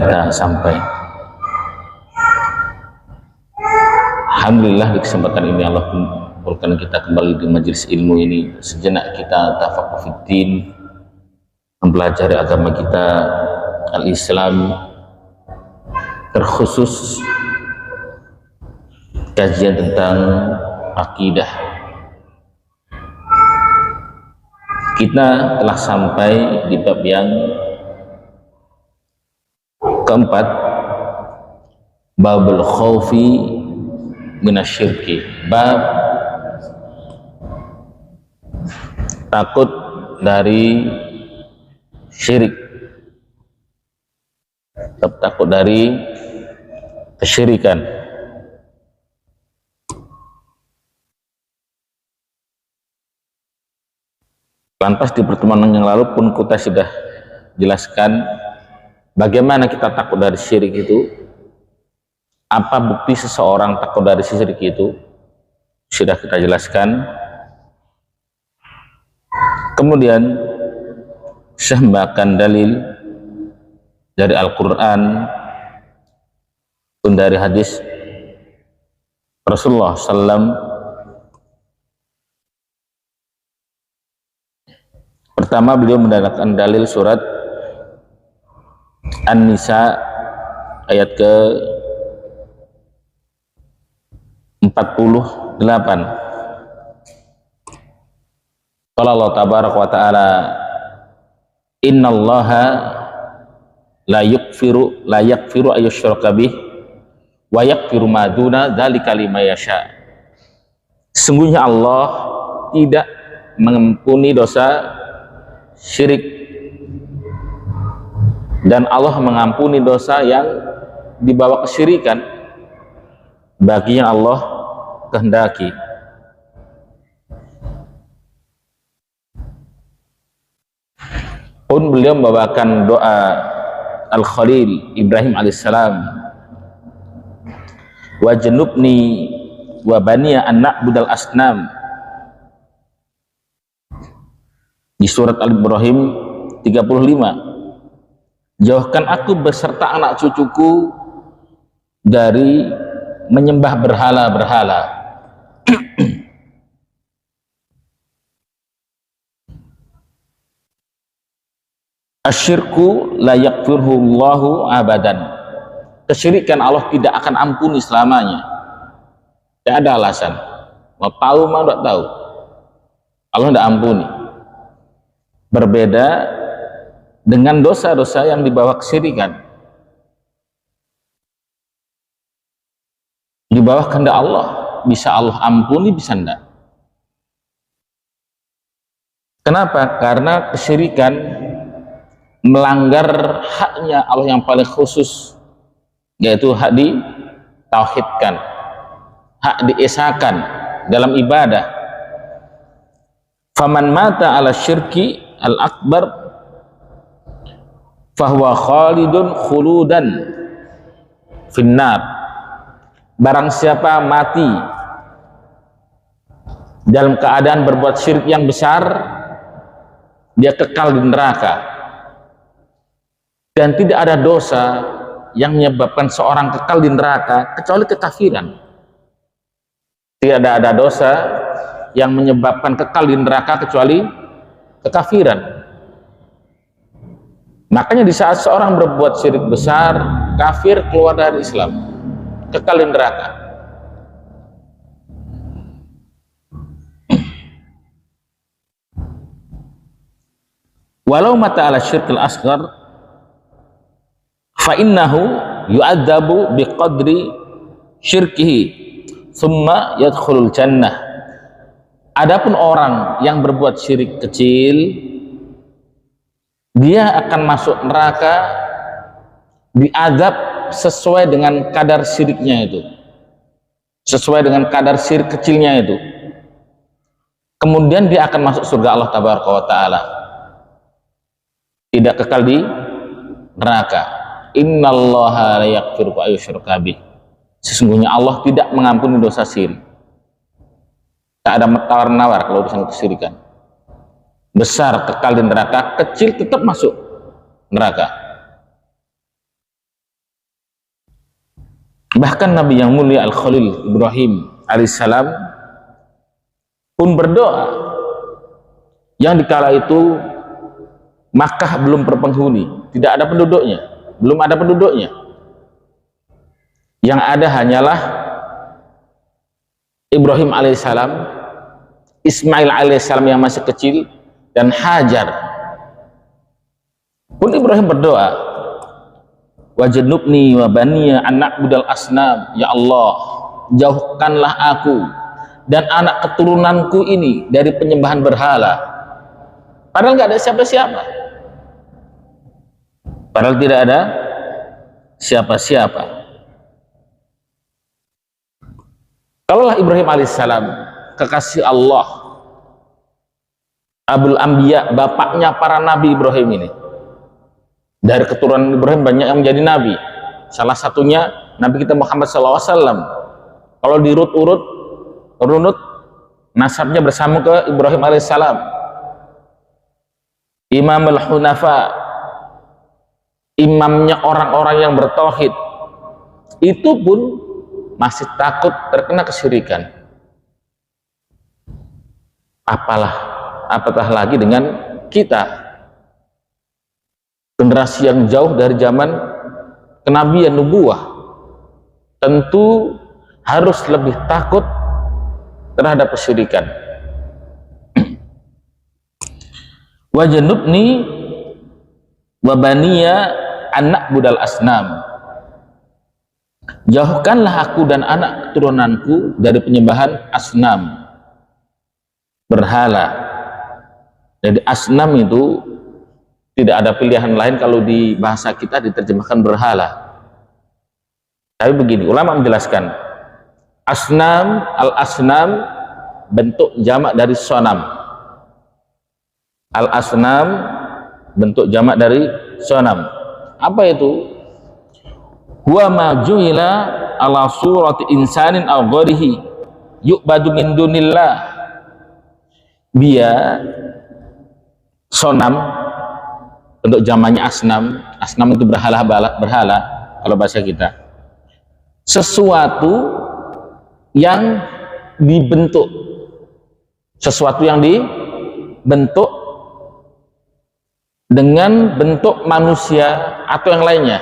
kita sampai. Alhamdulillah di kesempatan ini Allah kumpulkan kita kembali di majelis ilmu ini. Sejenak kita tafaqquh fiddin, mempelajari agama kita al-Islam, terkhusus kajian tentang akidah. Kita telah sampai di bab yang keempat, babul khaufi minasyirki, bab takut dari syirik, takut dari kesyirikan. Lantas di pertemuan yang lalu pun kita sudah jelaskan bagaimana kita takut dari syirik itu, apa bukti seseorang takut dari syirik itu, sudah kita jelaskan. Kemudian saya membawakan dalil dari Al-Quran dan dari hadis Rasulullah SAW. Pertama, beliau mendapatkan dalil surat An-Nisa ayat ke 48. Qala Allah tabaraka wa ta'ala, innallaha la yakfiru ayyushraka bih wa yakfiru ma duna dzalika liman yasha. Sesungguhnya Allah tidak mengampuni dosa syirik, dan Allah mengampuni dosa yang dibawa kesyirikan bagi yang Allah kehendaki. Pun beliau membawakan doa Al-Khalil Ibrahim alaihissalam, wa janubni wa baniya an na'budal asnam, di surat Al-Ibrahim 35. Jauhkan aku beserta anak cucuku dari menyembah berhala-berhala. Asyirku la yakfirhu Allahu abadan. Kesyirikan Allah tidak akan ampuni selamanya. Tidak ada alasan. Mau tahu mau tidak tahu, Allah tidak ampuni. Berbeda dengan dosa-dosa yang dibawa kesyirikan, di bawah kehendak Allah, bisa Allah ampuni, bisa enggak. Kenapa? Karena kesyirikan melanggar haknya Allah yang paling khusus, yaitu hak ditauhidkan, hak diesakan dalam ibadah. Faman mata ala syirki al-akbar fahuwa khalidun khuludan finnar. Barang siapa mati dalam keadaan berbuat syirik yang besar, dia kekal di neraka, dan tidak ada dosa yang menyebabkan seorang kekal di neraka kecuali kekafiran. Tidak ada dosa yang menyebabkan kekal di neraka kecuali kekafiran. Makanya di saat seorang berbuat syirik besar, kafir, keluar dari Islam, kekal di neraka. Walau mata ala syirkil asghar fa innahu yu'adzabu biqadri syirkihi thumma yadkhulul jannah. Adapun orang yang berbuat syirik kecil, dia akan masuk neraka diazab sesuai dengan kadar syiriknya itu, sesuai dengan kadar syirik kecilnya itu. Kemudian dia akan masuk surga Allah tabaraka wa ta'ala, tidak kekal di neraka. Innallaha la yaghfiru ayyushraka bih. Sesungguhnya Allah tidak mengampuni dosa syirik. Tak ada tawar-menawar kalau urusan kesyirikan. Besar kekal di neraka, kecil tetap masuk neraka. Bahkan Nabi yang mulia Al-Khalil Ibrahim alaihissalam pun berdoa, yang dikala itu Makkah belum berpenghuni, tidak ada penduduknya, belum ada penduduknya, yang ada hanyalah Ibrahim alaihissalam, Ismail alaihissalam yang masih kecil, dan Hajar. Pun Ibrahim berdoa, wajnubni wa baniya an na'budal asnam, ya Allah, jauhkanlah aku dan anak keturunanku ini dari penyembahan berhala. Padahal nggak ada siapa-siapa, padahal tidak ada siapa-siapa. Kalaulah Ibrahim alaihissalam, kekasih Allah, Abul Anbiya, bapaknya para nabi Ibrahim ini, dari keturunan Ibrahim banyak yang menjadi nabi, salah satunya Nabi kita Muhammad SAW. Kalau runut nasabnya bersama ke Ibrahim alaihissalam, Imam al-Hunafa, imamnya orang-orang yang bertauhid, itu pun masih takut terkena kesyirikan. Apatah lagi dengan kita, generasi yang jauh dari zaman kenabian nubuwah, tentu harus lebih takut terhadap kesyirikan. Wajnubni wa baniya anak budal asnam, jauhkanlah aku dan anak keturunanku dari penyembahan asnam, berhala. Jadi asnam itu tidak ada pilihan lain kalau di bahasa kita diterjemahkan berhala. Tapi begini, ulama menjelaskan, asnam, al-asnam bentuk jamak dari sonam. Al-asnam bentuk jamak dari sonam. Apa itu? Huwa ma ju'ila ala surati insanin aw gharihi yu'badu min dunillah. Dia sonam, untuk jamaknya asnam. Asnam itu berhala kalau bahasa kita. Sesuatu yang dibentuk, sesuatu yang dibentuk dengan bentuk manusia atau yang lainnya,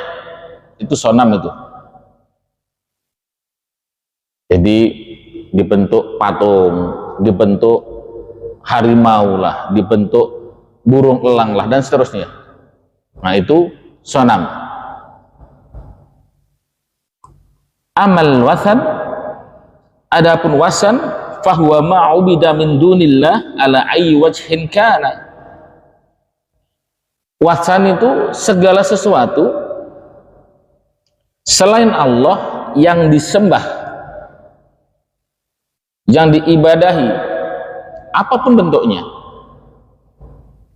itu sonam itu. Jadi dibentuk patung, dibentuk harimau lah, dibentuk burung elang lah, dan seterusnya. Nah, itu sonam. Amal wasan, adapun wasan, fahuwa ma'ubida min dunillah ala ayyi wajhin kana. Wasan itu segala sesuatu selain Allah yang disembah, yang diibadahi, apapun bentuknya.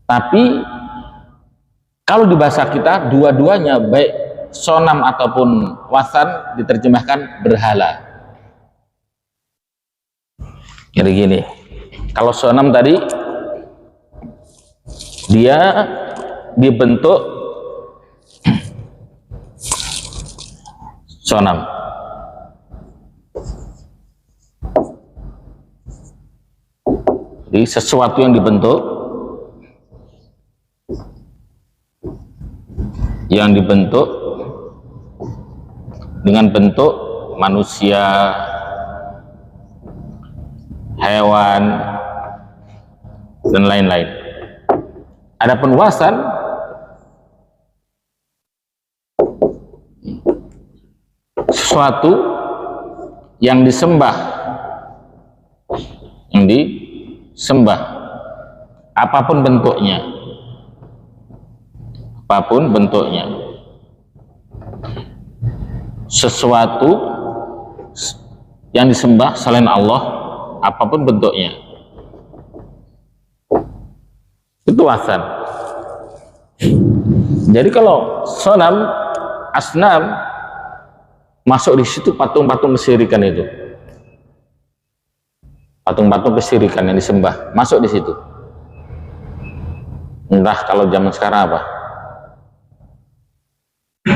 Tapi kalau di bahasa kita, dua-duanya, baik sonam ataupun wasan, diterjemahkan berhala. Jadi gini, kalau sonam tadi dia dibentuk sonam. Jadi sesuatu yang dibentuk, dengan bentuk manusia, hewan, dan lain-lain. Adapun wasan, sesuatu yang disembah, apapun bentuknya, sesuatu yang disembah selain Allah, apapun bentuknya, itu wasan. Jadi kalau sonam, asnam, masuk di situ patung-patung kesyirikan itu, patung-patung kesyirikan yang disembah, masuk di situ. Entah kalau zaman sekarang apa,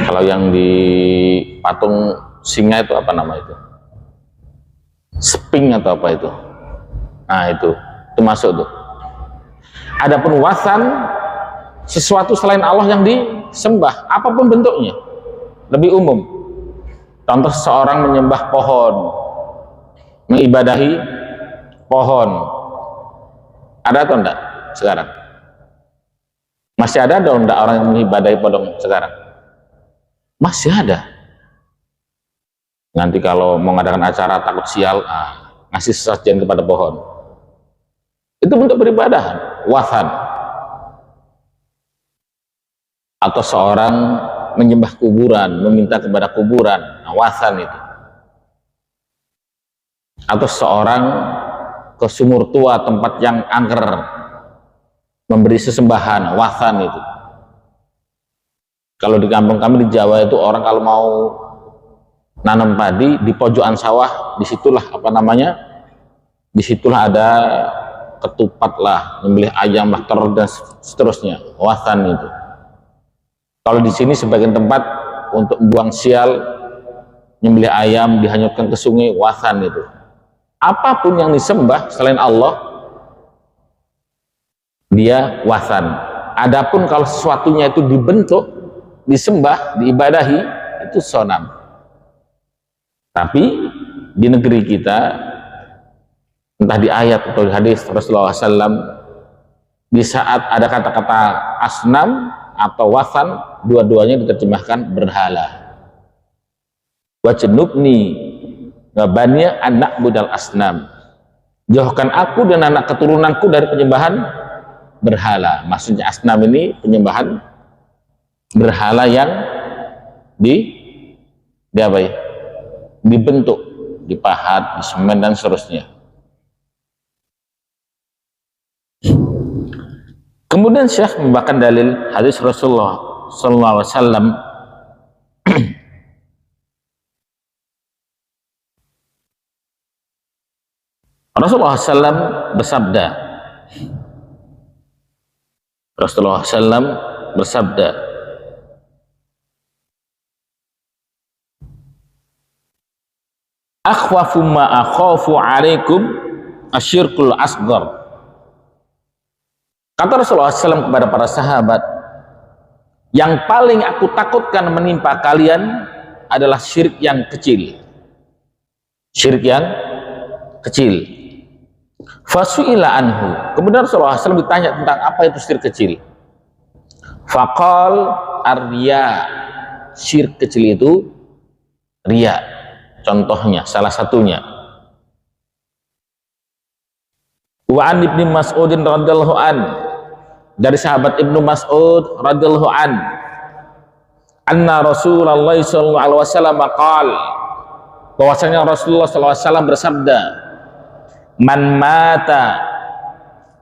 kalau yang di patung singa itu apa nama itu? Sping atau apa itu? Nah itu masuk tuh. Adapun wasan, sesuatu selain Allah yang disembah, apapun bentuknya, lebih umum. Contoh seseorang menyembah pohon, mengibadahi pohon. Ada atau enggak sekarang? Masih ada atau enggak orang yang mengibadahi pohon sekarang? Masih ada. Nanti kalau mau mengadakan acara takut sial, ngasih sesajen kepada pohon. Itu bentuk peribadahan, wasan. Atau seorang menyembah kuburan, meminta kepada kuburan, wasan itu. Atau seorang ke sumur tua, tempat yang angker, memberi sesembahan, wasan itu. Kalau di kampung kami di Jawa itu orang kalau mau nanam padi di pojokan sawah, disitulah apa namanya, disitulah ada ketupat lah, nyembelih ayam lah, telur dan seterusnya, wasan itu. Kalau di sini sebagian tempat untuk buang sial, nyembelih ayam dihanyutkan ke sungai, wasan itu. Apapun yang disembah selain Allah, dia wasan. Adapun kalau sesuatunya itu dibentuk, disembah, diibadahi, itu sonam. Tapi di negeri kita, entah di ayat atau di hadis Rasulullah SAW, di saat ada kata-kata asnam atau wasan, dua-duanya diterjemahkan berhala. Wajnubni wabaniya anak budal asnam, jauhkan aku dan anak keturunanku dari penyembahan berhala. Maksudnya asnam ini penyembahan berhala yang apa ya? Dibentuk, dipahat, disemen dan seterusnya. Kemudian Syekh membawakan dalil hadis Rasulullah sallallahu alaihi wasallam Rasulullah SAW bersabda, Rasulullah SAW bersabda, akhwafu ma akhafu alaikum asyirkul asghar. Kata Rasulullah SAW kepada para sahabat, yang paling aku takutkan menimpa kalian adalah syirik yang kecil. Syirik yang kecil. Fasu'ila anhu. Kemudian Rasulullah SAW ditanya tentang apa itu syirik kecil. Faqal ar-riya. Syirik kecil itu riya. Contohnya, salah satunya. Wa an Ibnu Mas'udin radhiyallahu an, dari sahabat Ibnu Mas'ud radhiyallahu an, anna Rasulullah sallallahu alaihi wasallam qaal, bahwasanya Rasulullah sallallahu alaihi wasallam bersabda, man mata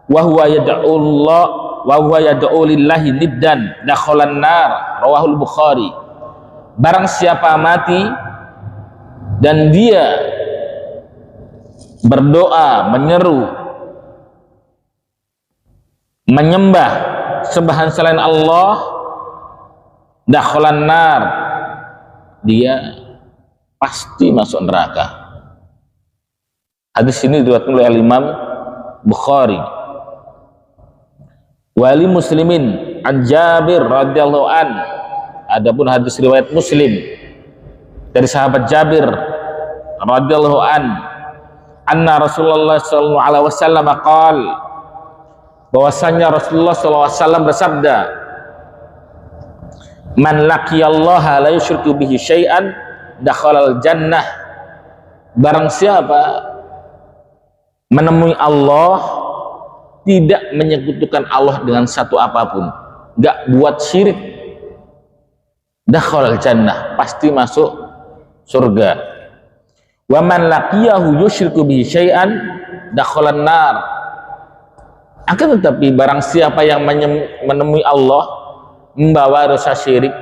wa huwa yad'u Allah wa huwa yad'u lillahi niddan dakhalan nar, rawahul Bukhari. Barang siapa mati dan dia berdoa, menyeru, menyembah sembahan selain Allah, dakhalan nar, dia pasti masuk neraka. Hadis ini diriwayatkan oleh Imam Bukhari. Wali Muslimin an Jabir radhiyallahu an. Adapun hadis riwayat Muslim dari sahabat Jabir radhiyallahu an, anna Rasulullah sallallahu alaihi wasallam qaal, bahwasanya Rasulullah sallallahu alaihi wasallam bersabda, man laqiyallaha la yusyriku bihi syai'an dakhalal jannah. Barang siapa menemui Allah, tidak menyekutukan Allah dengan satu apapun, gak buat syirik, dakhalal jannah, pasti masuk surga. Wa man laqiyahu yusyriku bihi syai'an dakhalan nar. Akan tetapi barang siapa yang menemui Allah membawa rasa syirik,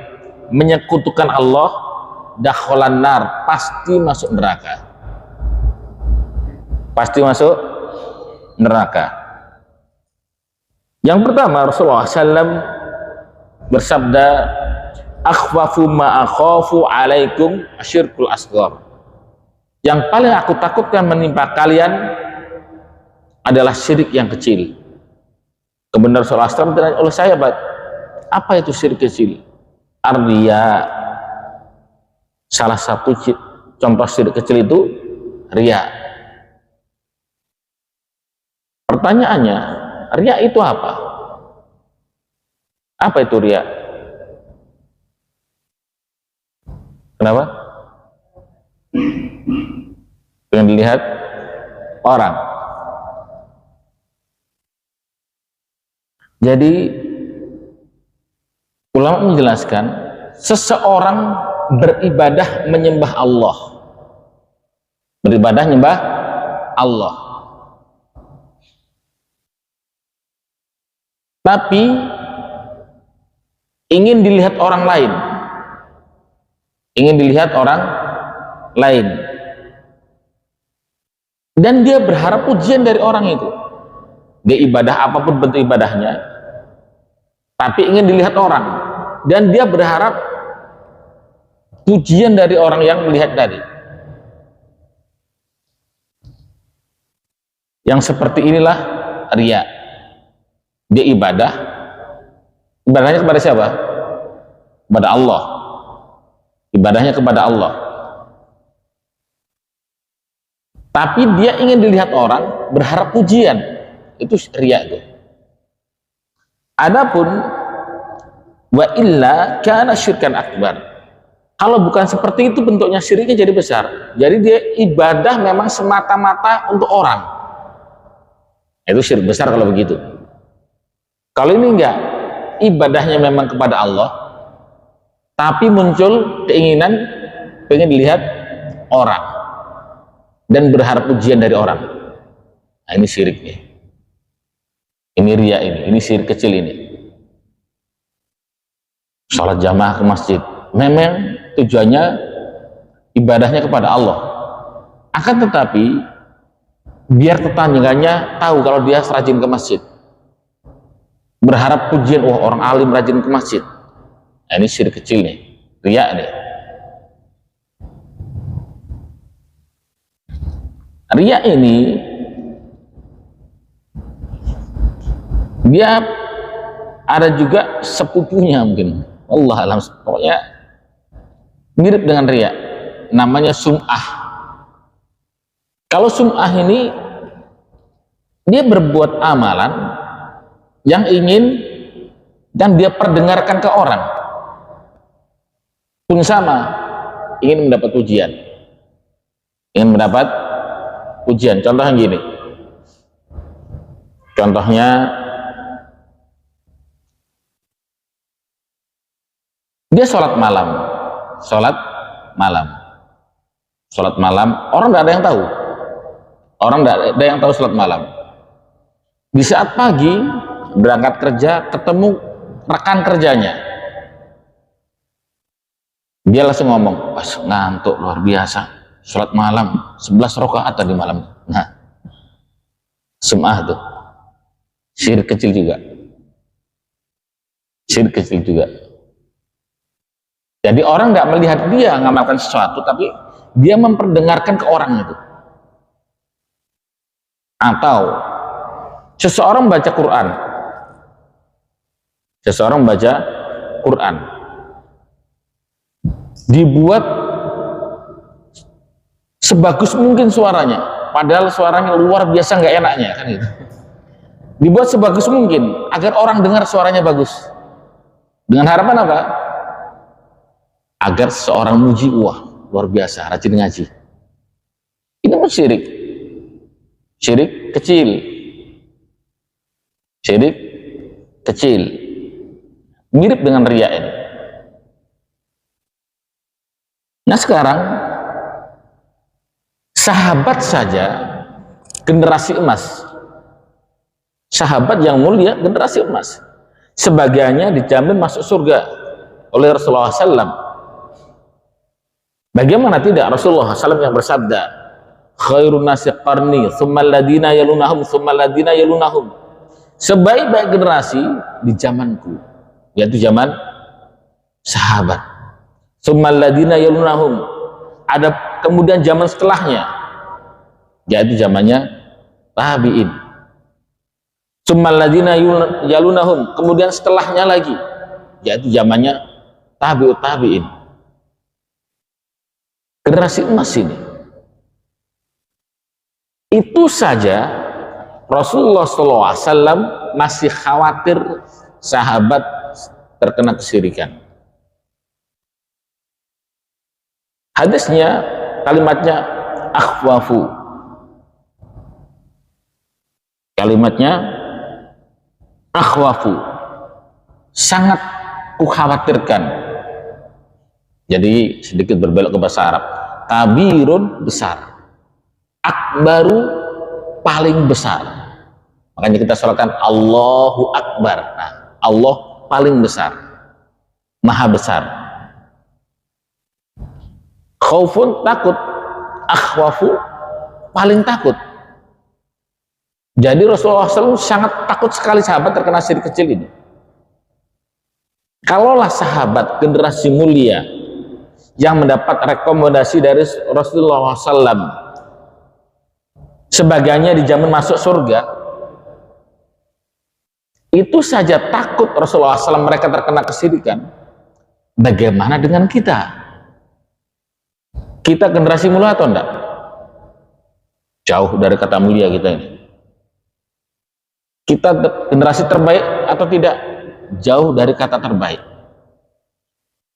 menyekutukan Allah, dakhalan nar, pasti masuk neraka. Pasti masuk neraka. Yang pertama, Rasulullah SAW bersabda, akhwafu ma akhafu alaikum asyirkul asghar. Yang paling aku takutkan menimpa kalian adalah syirik yang kecil. Kemudian Rasulullah SAW ditanya oleh sahabat, apa itu syirik kecil? Ardia. Salah satu contoh syirik kecil itu riya. Pertanyaannya, riya itu apa? Apa itu riya? Kenapa? Pengen dilihat orang. Jadi ulama menjelaskan, seseorang beribadah menyembah Allah. Beribadah menyembah Allah. Tapi ingin dilihat orang lain. Ingin dilihat orang lain. Dan dia berharap pujian dari orang itu. Dia ibadah apapun bentuk ibadahnya, tapi ingin dilihat orang. Dan dia berharap pujian dari orang yang melihat tadi. Yang seperti inilah riya. Dia ibadah, ibadahnya kepada siapa? Kepada Allah. Ibadahnya kepada Allah. Tapi dia ingin dilihat orang, berharap pujian. Itu riya itu. Adapun wa illa kana syirkan akbar. Kalau bukan seperti itu, bentuknya syiriknya jadi besar. Jadi dia ibadah memang semata-mata untuk orang. Itu syirik besar kalau begitu. Kalau ini enggak, ibadahnya memang kepada Allah, tapi muncul keinginan pengen dilihat orang dan berharap pujian dari orang. Nah, ini syiriknya. Ini riya ini syirik kecil ini. Salat jamaah ke masjid, memang tujuannya ibadahnya kepada Allah. Akan tetapi biar tetangganya tahu kalau dia rajin ke masjid. Berharap pujian, wah orang alim rajin ke masjid. Nah, ini syirik kecil nih, riya nih. Riya ini dia ada juga sepupunya mungkin, Allah alam, pokoknya mirip dengan riya, namanya sum'ah. Kalau sum'ah ini dia berbuat amalan yang ingin dan dia perdengarkan ke orang pun sama, ingin mendapat pujian, ingin mendapat pujian. Contohnya gini, contohnya dia sholat malam, orang tidak ada yang tahu, sholat malam. Di saat pagi berangkat kerja, ketemu rekan kerjanya, dia langsung ngomong, pas ngantuk luar biasa, sholat malam 11 rakaat tadi malam. Nah, sum'ah tuh syirik kecil juga. Jadi orang nggak melihat dia ngamalkan sesuatu, tapi dia memperdengarkan ke orang itu. Atau seseorang baca Quran, dibuat sebagus mungkin suaranya, padahal suaranya luar biasa nggak enaknya kan gitu. Dibuat sebagus mungkin agar orang dengar suaranya bagus. Dengan harapan apa? Agar seorang muji, wah luar biasa rajin ngaji. Ini pun syirik kecil, mirip dengan riya ini. Nah sekarang sahabat saja, generasi emas, sahabat yang mulia, generasi emas, sebagiannya dijamin masuk surga oleh Rasulullah SAW. Bagaimana tidak, Rasulullah SAW yang bersabda, khairun nasi qarni, thumma alladhina yalunahum. Sebaik-baik generasi di zamanku, yaitu zaman sahabat. Tsummal ladzina yalunahum, ada kemudian zaman setelahnya, yaitu zamannya tabi'in. Tsummal ladzina yalunahum, kemudian setelahnya lagi, yaitu zamannya tabi'ut tabi'in. Generasi emas ini. Itu saja Rasulullah SAW masih khawatir sahabat terkena kesyirikan. Hadisnya, kalimatnya akhwafu. Kalimatnya akhwafu. Sangat kukhawatirkan. Jadi sedikit berbelok ke bahasa Arab. Kabirun, besar. Akbaru, paling besar. Makanya kita sholatkan Allahu Akbar. Nah, Allah paling besar, maha besar. Khaufun, takut. Akhwafu, paling takut. Jadi Rasulullah SAW sangat takut sekali sahabat terkena syirik kecil ini. Kalaulah sahabat generasi mulia yang mendapat rekomendasi dari Rasulullah SAW, sebagainya di zaman masuk surga, itu saja takut Rasulullah SAW mereka terkena kesyirikan, bagaimana dengan kita? Kita generasi mulia atau enggak? Jauh dari kata mulia kita ini. Kita generasi terbaik atau tidak? Jauh dari kata terbaik.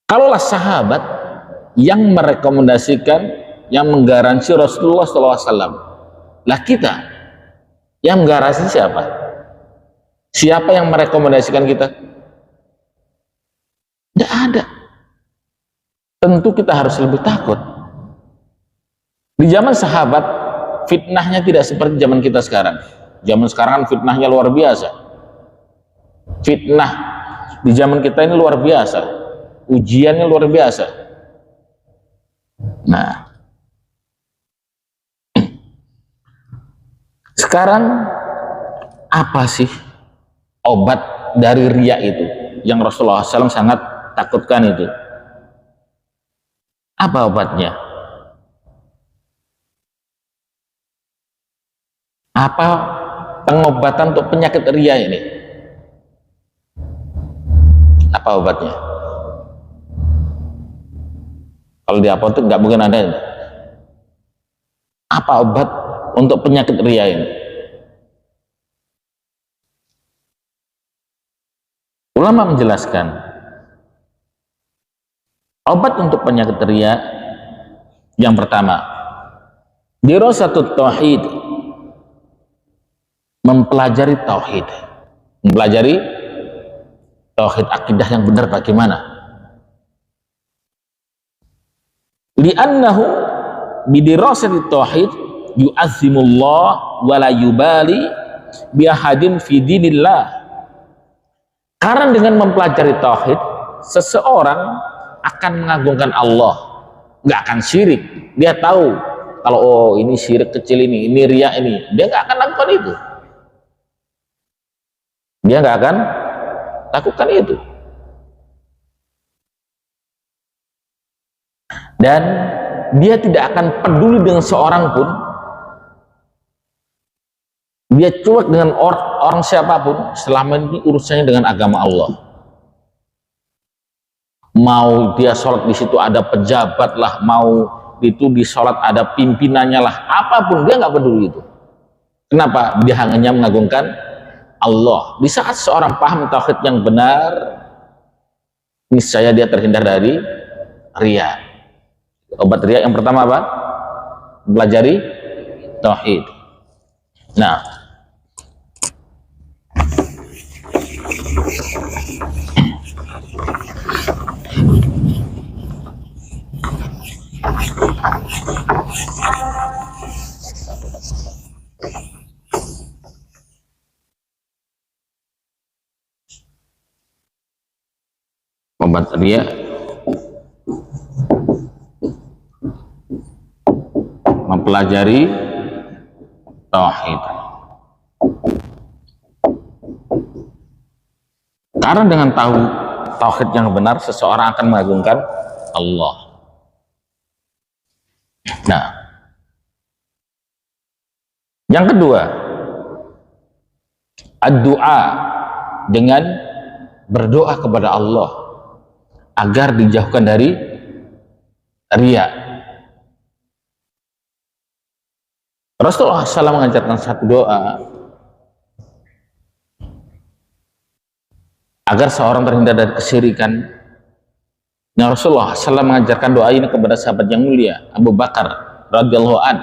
Kalaulah sahabat yang merekomendasikan, yang menggaransi Rasulullah SAW, lah kita yang menggaransi siapa? Siapa yang merekomendasikan kita? Tidak ada. Tentu kita harus lebih takut. Di zaman sahabat, fitnahnya tidak seperti zaman kita sekarang. Zaman sekarang kan fitnahnya luar biasa. Fitnah di zaman kita ini luar biasa. Ujiannya luar biasa. Nah, sekarang apa sih obat dari riya itu yang Rasulullah SAW sangat takutkan itu? Apa obatnya? Apa pengobatan untuk penyakit riya ini? Apa obatnya? Kalau di apotek nggak mungkin ada. Apa obat untuk penyakit riya ini? Ulama menjelaskan, obat untuk penyakit riya yang pertama, dirasatut tauhid, mempelajari tauhid, mempelajari tauhid, akidah yang benar bagaimana. Li'annahu bidirasati tauhid yu'azzimullah wa la yubali biahadin fi dinillah. Karena dengan mempelajari tauhid, seseorang akan mengagungkan Allah, nggak akan syirik. Dia tahu kalau oh ini syirik kecil ini riya ini, dia nggak akan lakukan itu. Dia nggak akan lakukan itu. Dan dia tidak akan peduli dengan seorang pun. Dia cuek dengan orang siapapun selama ini urusannya dengan agama Allah. Mau dia sholat di situ ada pejabat lah, mau itu di sholat ada pimpinannya lah, apapun dia nggak peduli itu. Kenapa? Dia hanya mengagungkan Allah. Di saat seorang paham tauhid yang benar, niscaya dia terhindar dari riya. Obat riya yang pertama apa? Pelajari tauhid. Nah, obat riya mempelajari tauhid. Karena dengan tahu tauhid yang benar, seseorang akan mengagungkan Allah. Nah, yang kedua, ad-du'a, dengan berdoa kepada Allah agar dijauhkan dari riya. Rasulullah SAW mengajarkan satu doa agar seorang terhindar dari kesyirikan. Nah, Rasulullah SAW mengajarkan doa ini kepada sahabat yang mulia Abu Bakar radhiyallahu an.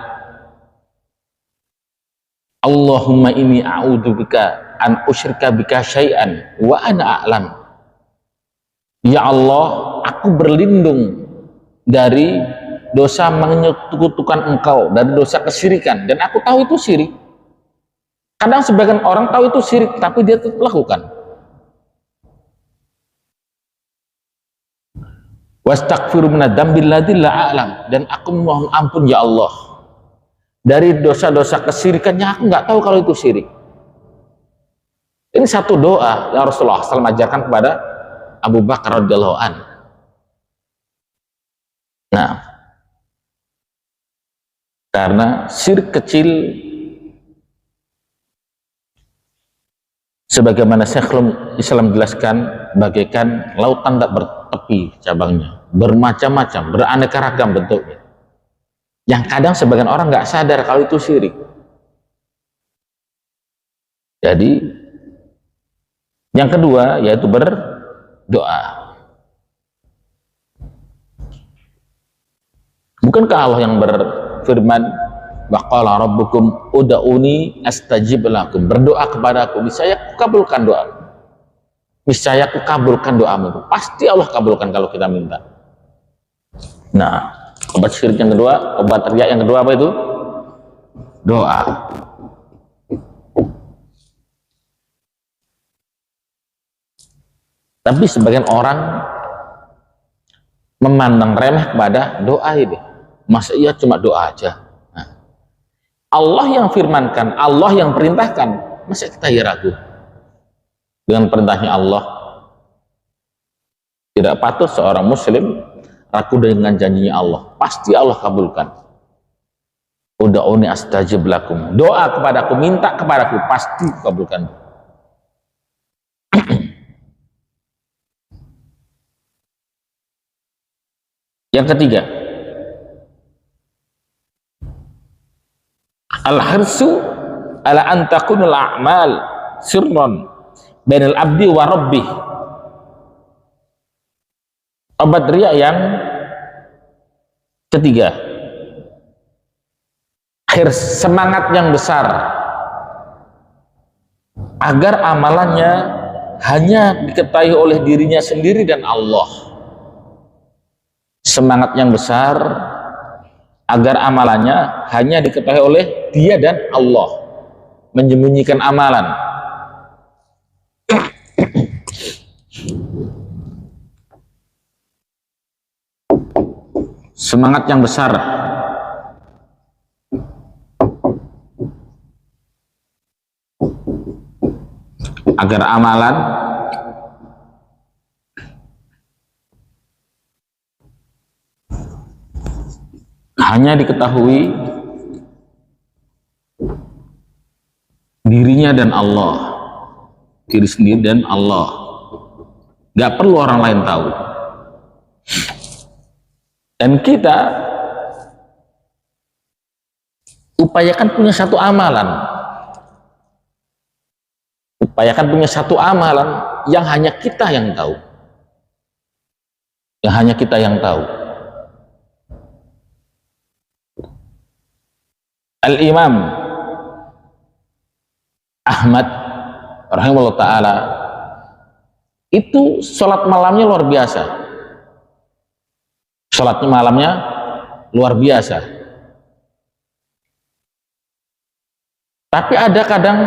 Allahumma inni a'udzubika an usyrika bika syai'an wa ana a'lam. Ya Allah, aku berlindung dari dosa menyekutukan Engkau, dari dosa kesyirikan, dan aku tahu itu syirik. Kadang sebagian orang tahu itu syirik tapi dia tetap lakukan. Wastaghfiru minadz-dzambil ladzi la a'lam, dan aku mohon ampun ya Allah dari dosa-dosa kesyirikan yang aku nggak tahu kalau itu syirik. Ini satu doa yang Rasulullah SAW ajarkan kepada Abu Bakar radhiyallahu an. Nah, karena syirik kecil, sebagaimana Syekhul Islam jelaskan, bagaikan lautan tak bertepi cabangnya, bermacam-macam, beraneka ragam bentuknya, yang kadang sebagian orang nggak sadar kalau itu syirik. Jadi yang kedua yaitu berdoa. Bukankah Allah yang berfirman, waqala rabbukum ud'uni astajib lakum, berdoa kepadaku niscaya aku kabulkan doa, niscaya aku kabulkan doamu. Pasti Allah kabulkan kalau kita minta. Nah, obat syirik yang kedua, obat riya yang kedua apa itu? Doa. Tapi sebagian orang memandang remeh kepada doa ini. Masa iya cuma doa aja? Nah, Allah yang firmankan, Allah yang perintahkan, masa kita ya ragu dengan perintahnya Allah? Tidak patut seorang muslim ragu dengan janjinya Allah. Pasti Allah kabulkan. Ud'uni astajib lakum, doa kepadaku, minta kepadaku, pasti kabulkan. Yang ketiga, al-hirsu ala an takunul a'mal sirran bainal abdi wa rabbih. Obat riya yang ketiga, hirs, semangat yang besar agar amalannya hanya diketahui oleh dirinya sendiri dan Allah. Semangat yang besar agar amalannya hanya diketahui oleh dia dan Allah, menyembunyikan amalan. Semangat yang besar agar amalan hanya diketahui dirinya dan Allah, diri sendiri dan Allah, nggak perlu orang lain tahu. Dan kita upayakan punya satu amalan, upayakan punya satu amalan yang hanya kita yang tahu, yang hanya kita yang tahu. Al-Imam Ahmad rahimahullah ta'ala itu sholat malamnya luar biasa, sholat malamnya luar biasa. Tapi ada kadang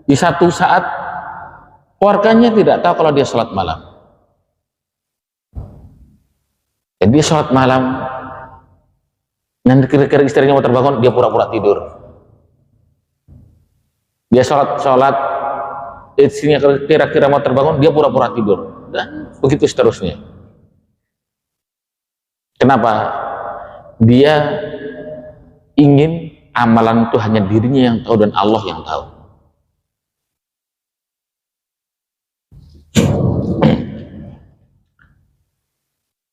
di satu saat keluarganya tidak tahu kalau dia sholat malam. Jadi dia sholat malam, dan kira-kira istrinya mau terbangun, dia pura-pura tidur. Dia sholat, istrinya kira-kira mau terbangun, dia pura-pura tidur. dan begitu seterusnya. Kenapa? Dia ingin amalan itu hanya dirinya yang tahu dan Allah yang tahu.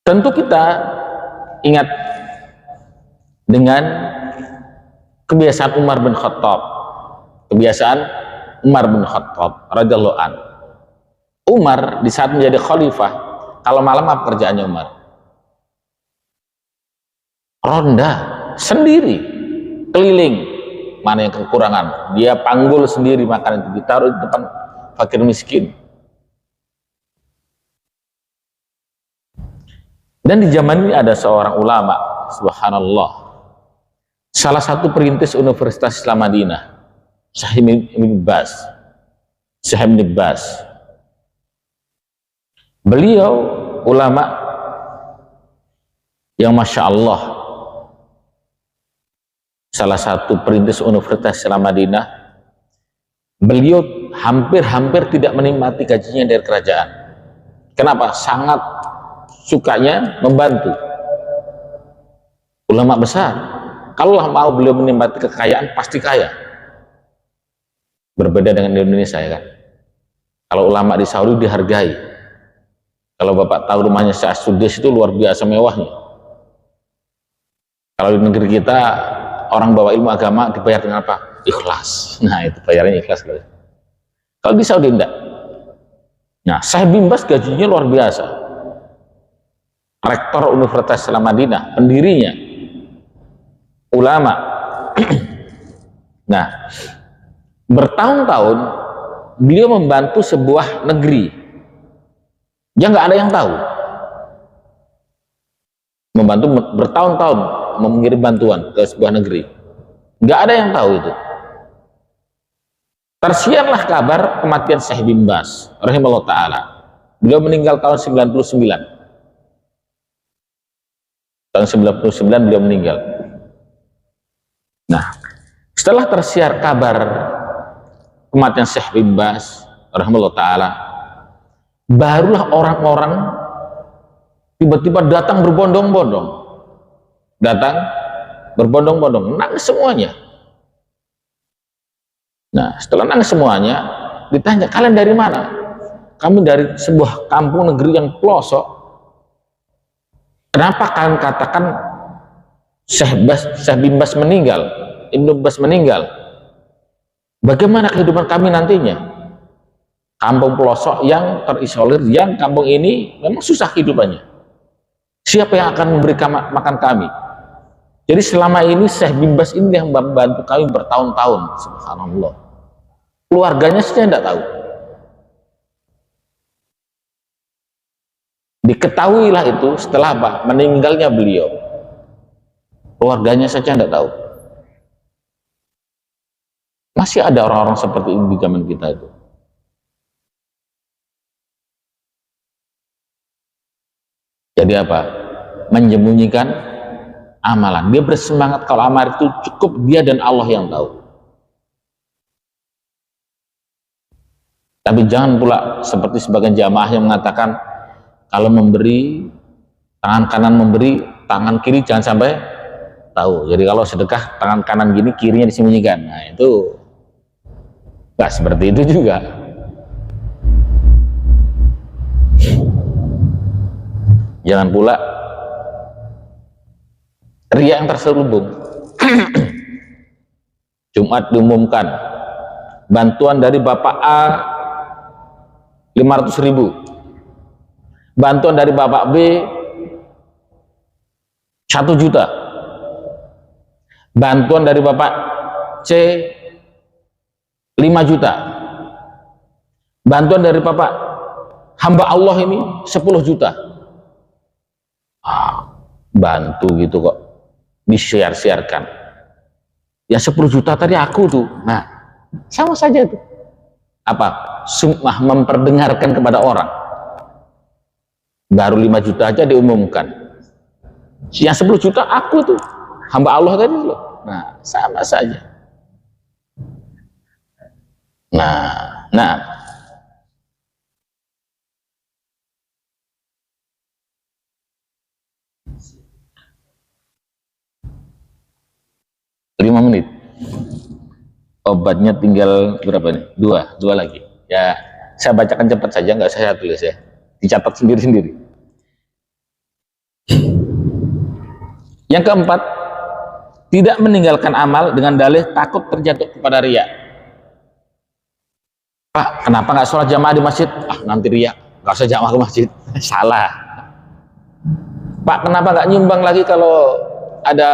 Tentu kita ingat dengan kebiasaan Umar bin Khattab. Kebiasaan Umar bin Khattab radhiyallahu an. Umar di saat menjadi khalifah, kalau malam apa kerjaannya Umar? Ronda sendiri, keliling, mana yang kekurangan, dia panggul sendiri makanan itu ditaruh di depan fakir miskin. Dan di zaman ini ada seorang ulama, subhanallah, salah satu perintis Universitas Islam Madinah, Syekh Ibn Baz. Syekh Ibn Baz. Beliau ulama yang masya Allah, salah satu perintis Universitas Islam Madinah. Beliau hampir-hampir tidak menikmati gajinya dari kerajaan. Kenapa? Sangat sukanya membantu ulama besar. Kalau mau beliau menikmati kekayaan, pasti kaya. Berbeda dengan di Indonesia, ya kan? Kalau ulama di Saudi dihargai. Kalau Bapak tahu rumahnya Syekh Sudais itu luar biasa mewahnya. Kalau di negeri kita, orang bawa ilmu agama dibayar dengan apa? Ikhlas. Nah, itu bayarannya ikhlas. Kalau di Saudi enggak. Nah, Syekh Bin Baz gajinya luar biasa. Rektor Universitas Islam Madinah, pendirinya, ulama. Nah, bertahun-tahun beliau membantu sebuah negeri yang nggak ada yang tahu. Membantu bertahun-tahun mengirim bantuan ke sebuah negeri, nggak ada yang tahu itu. Tersiarlah kabar kematian Syekh Bin Baz rahimahullah taala. Beliau meninggal tahun 99. Tahun 99 beliau meninggal. Nah, setelah tersiar kabar kematian Syekh Bin Baz rahimahullah taala, barulah orang-orang tiba-tiba datang berbondong-bondong. Datang berbondong-bondong, nangis semuanya. Nah, setelah nangis semuanya, ditanya, kalian dari mana? Kami dari sebuah kampung negeri yang pelosok. Kenapa kalian katakan Syekh Bin Baz meninggal, Ibnu Baz meninggal? Bagaimana kehidupan kami nantinya? Kampung pelosok yang terisolir, yang kampung ini memang susah kehidupannya. Siapa yang akan memberi makan kami? Jadi selama ini Syekh Bin Baz ini yang membantu kami bertahun-tahun, subhanallah. Keluarganya saja tidak tahu. Diketahuilah itu setelah apa? Meninggalnya beliau. Keluarganya saja tidak tahu. Masih ada orang-orang seperti ini di zaman kita itu. Jadi apa? Menyembunyikan amalan. Dia bersemangat kalau amal itu cukup dia dan Allah yang tahu. Tapi jangan pula seperti sebagian jamaah yang mengatakan kalau memberi, tangan kanan memberi, tangan kiri jangan sampai tahu. Jadi kalau sedekah, tangan kanan gini, kirinya disembunyikan. Nah, itu nggak seperti itu juga. Jangan pula riya yang terselubung. Jumat diumumkan bantuan dari Bapak A 500.000, bantuan dari Bapak B 1 juta, bantuan dari Bapak C 5 juta, bantuan dari Bapak hamba Allah ini 10 juta. Bantu gitu kok disiar-siarkan. Ya 10 juta tadi aku tuh. Nah, sama saja tuh. Apa? Sum'ah memperdengarkan kepada orang. Baru 5 juta aja diumumkan. Yang 10 juta aku tuh. Hamba Allah tadi loh. Nah, sama saja. Nah. Obatnya tinggal berapa nih? Dua lagi. Ya, saya bacakan cepat saja, nggak saya tulis ya. Dicatat sendiri-sendiri. Yang keempat, tidak meninggalkan amal dengan dalih takut terjatuh kepada riya. Pak, kenapa nggak sholat jamaah di masjid? Ah, nanti riya, nggak usah jamaah ke masjid. Salah. Pak, kenapa nggak nyumbang lagi kalau ada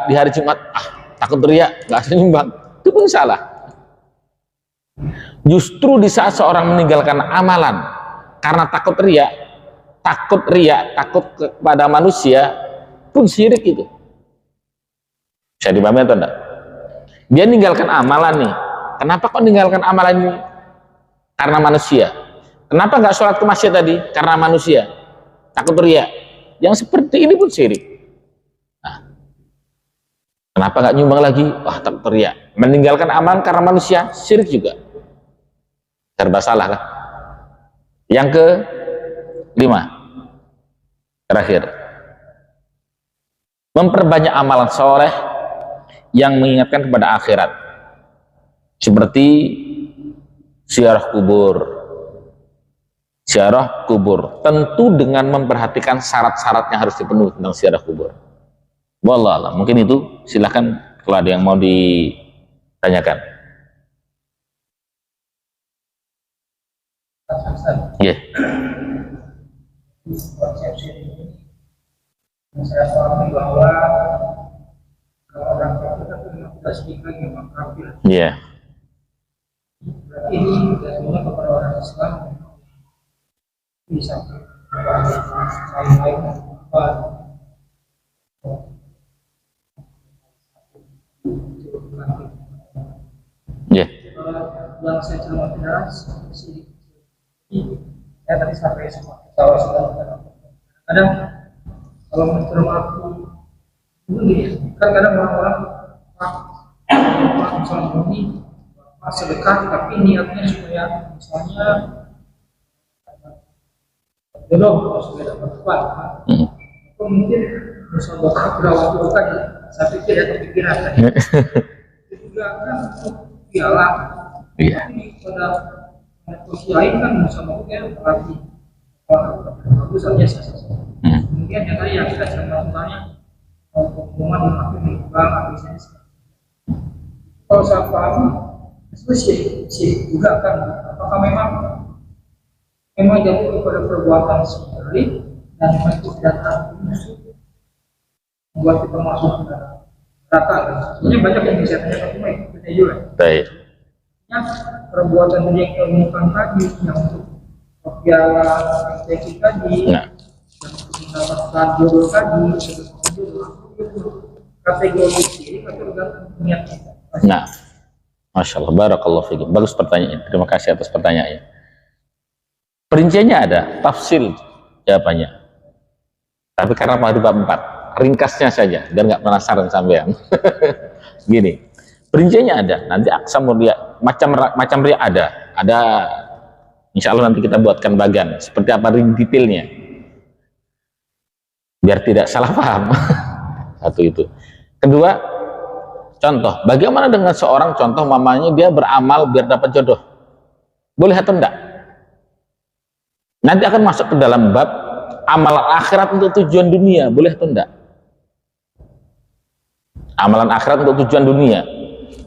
di hari Jumat? Ah, takut riya, nggak usah nyumbang. Itu pun salah. Justru di saat seorang meninggalkan amalan karena takut riya, takut kepada manusia, pun syirik itu. Bisa dipahami atau enggak? Dia meninggalkan amalan nih. Kenapa kok meninggalkan amalan ini? Karena manusia. Kenapa nggak sholat ke masjid tadi? Karena manusia. Takut riya. Yang seperti ini pun syirik. Nah, kenapa nggak nyumbang lagi? Wah, takut riya. Meninggalkan amalan karena manusia, syirik juga. Serba salah kan? Yang ke-5, terakhir, memperbanyak amalan soleh yang mengingatkan kepada akhirat, seperti ziarah kubur, tentu dengan memperhatikan syarat-syarat yang harus dipenuhi tentang ziarah kubur. Wallah alam. Mungkin itu, silahkan kalau ada yang mau ditanyakan. Iya. Konsepsi ini saya pahami bahwa kalau orang kafir itu memang tidak sedikit memang kafir. Iya. Berarti ini jatuhnya kepada orang Islam bisa lain-lain apa Iya. yang saya cermati adalah sedikit. Saya tadi sampai semua tahu kadang kalau mencermati itu gini, kan kadang orang-orang misalnya ini sedekah tapi niatnya supaya misalnya jodoh atau supaya dapat kuat, atau mungkin misalnya berawal dulu tadi saya pikir ada kepikiran tadi itu juga kan untuk piala, tapi pada posisi lain kan bisa mungkin berarti bagus saja kemudian yang tadi yang kita cermati misalnya pengumuman dipakai di bank atau bisnis, kalau saya paham itu sih juga kan apakah memang jadi kepada perbuatan sendiri dan memang itu tidak musuh membuat kita masuk ke neraka kan? Sebenarnya banyak yang bisa tanyakan cuma itu juga. Baik. Perbuatan yang kemukan tadi yang untuk piala tadi yang mendapatkan jodoh tadi kategori ini tergantung niat kita. Nah, Masya Allah, barakallahu fikum. Bagus pertanyaannya. Terima kasih atas pertanyaannya. Perinciannya ada, tafsil jawabannya. Tapi karena pada bab 4, ringkasnya saja, biar nggak penasaran sampean. Gini, perinciannya ada. Nanti aksam riya, macam riya ada. Insya Allah nanti kita buatkan bagan. Seperti apa detailnya. Biar tidak salah paham. Satu itu. Kedua, contoh, bagaimana dengan seorang contoh mamanya dia beramal biar dapat jodoh? Boleh atau enggak? Nanti akan masuk ke dalam bab amalan akhirat untuk tujuan dunia, boleh atau enggak? Amalan akhirat untuk tujuan dunia.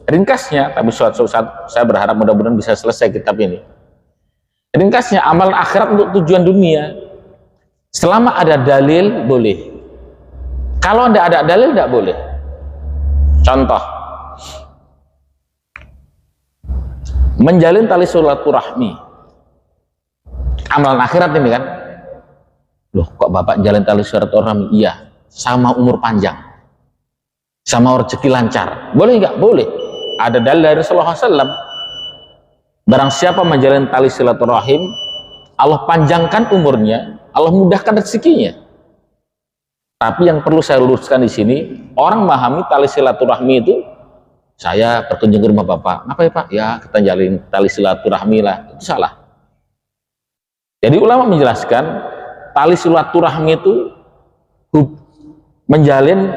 Ringkasnya, tapi suatu saat saya berharap mudah-mudahan bisa selesai kitab ini. Ringkasnya, amalan akhirat untuk tujuan dunia, selama ada dalil boleh. Kalau tidak ada dalil tidak boleh. Contoh, menjalin tali silaturahmi. Amalan akhirat ini kan. Loh, kok Bapak jalin tali silaturahmi? Iya, sama umur panjang. Sama rezeki lancar. Boleh nggak? Boleh. Ada dalil dari Rasulullah SAW. Barang siapa menjalin tali silaturahim, Allah panjangkan umurnya, Allah mudahkan rezekinya. Tapi yang perlu saya luruskan di sini, orang memahami tali silaturahmi itu, saya berkunjung ke rumah Bapak. Apa ya Pak? Ya, kita jalin tali silaturahmi lah. Itu salah. Jadi ulama menjelaskan tali silaturahmi itu menjalin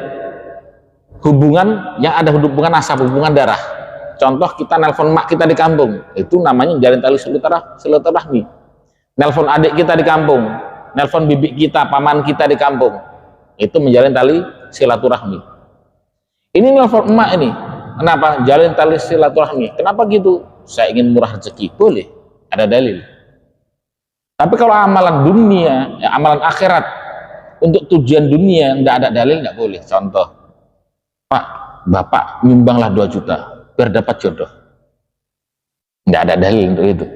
hubungan yang ada hubungan nasab, hubungan darah. Contoh kita nelpon mak kita di kampung, itu namanya jalin tali silaturahmi. Nelpon adik kita di kampung, nelpon bibi kita, paman kita di kampung, itu menjalin tali silaturahmi. Ini nelpon emak ini, kenapa? Jalin tali silaturahmi. Kenapa gitu? Saya ingin murah rezeki, boleh, ada dalil. Tapi kalau amalan dunia, ya amalan akhirat untuk tujuan dunia nggak ada dalil, nggak boleh. Contoh, Pak, Bapak nyumbanglah 2 juta biar dapat jodoh. Nggak ada dalil untuk itu.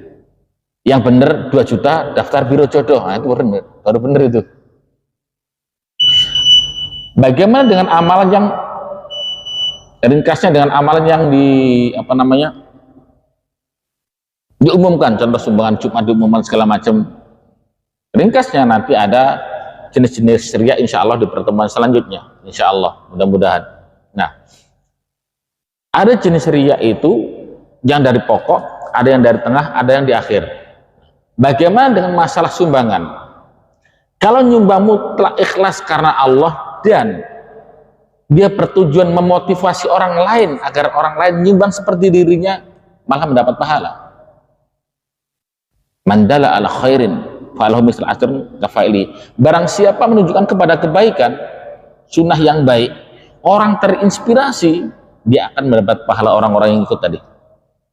Yang benar 2 juta daftar biro jodoh, nah itu benar, baru benar itu. Bagaimana dengan amalan yang ringkasnya, dengan amalan yang diumumkan, contoh sumbangan Jumat diumumkan segala macam. Ringkasnya nanti ada jenis-jenis riya insya Allah di pertemuan selanjutnya, insya Allah, mudah-mudahan. Nah, ada jenis riya itu yang dari pokok, ada yang dari tengah, ada yang di akhir. Bagaimana dengan masalah sumbangan? Kalau nyumbangmu telah ikhlas karena Allah dan dia bertujuan memotivasi orang lain agar orang lain nyumbang seperti dirinya, maka mendapat pahala. Mandala ala khairin falahu mislu ajrin kafaili. Barang siapa menunjukkan kepada kebaikan, sunnah yang baik, orang terinspirasi, dia akan mendapat pahala orang-orang yang ikut tadi.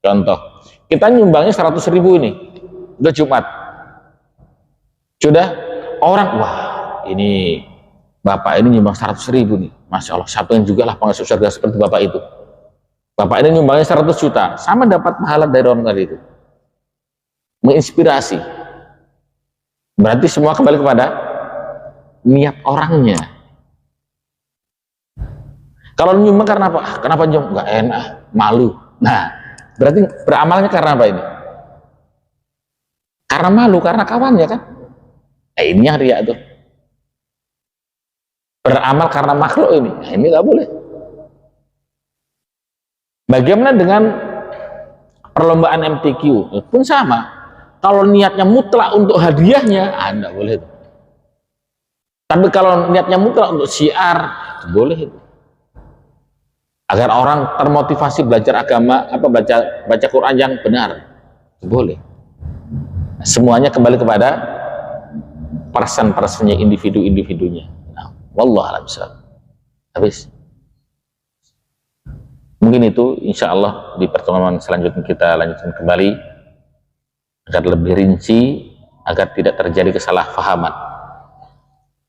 Contoh, kita nyumbangnya 100.000 ini udah Jumat, sudah orang, wah ini bapak ini nyumbang 100.000 nih, masya Allah, satu yang juga lah pengasuh surga seperti bapak itu. Bapak ini nyumbangnya 100 juta, sama dapat pahala dari orang tadi itu. Menginspirasi. Berarti semua kembali kepada niat orangnya. Kalau nyumbang karena apa? Kenapa nyumbang? Nggak enak, malu. Nah, berarti beramalnya karena apa ini? Karena malu, karena kawannya kan? Ini yang riya tuh. Beramal karena makhluk ini, nah, ini nggak boleh. Bagaimana dengan perlombaan MTQ? Pun sama. Kalau niatnya mutlak untuk hadiahnya, Anda boleh itu. Tapi kalau niatnya mutlak untuk syiar, itu boleh itu. Agar orang termotivasi belajar agama, baca Quran yang benar, itu boleh. Nah, semuanya kembali kepada person-personnya, individu-individunya. Nah, wallahu a'lam bishawab. Habis. Mungkin itu, insya Allah di pertemuan selanjutnya kita lanjutkan kembali agar lebih rinci, agar tidak terjadi kesalahpahaman.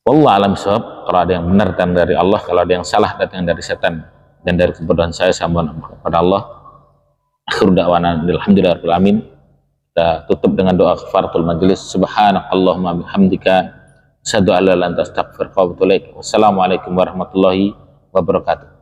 Wallahu a'lam bishawab. Kalau ada yang benar dan dari Allah, kalau ada yang salah datang dari setan dan dari kebodohan saya mohon kepada Allah. Akhir da'wana alhamdulillahirabbil alamin. Kita tutup dengan doa kafaratul majelis. Subhanakallahumma bihamdika asyhadu an la ilaha illa anta astaghfiruka wa atubu ilaik. Wassalamualaikum warahmatullahi wabarakatuh.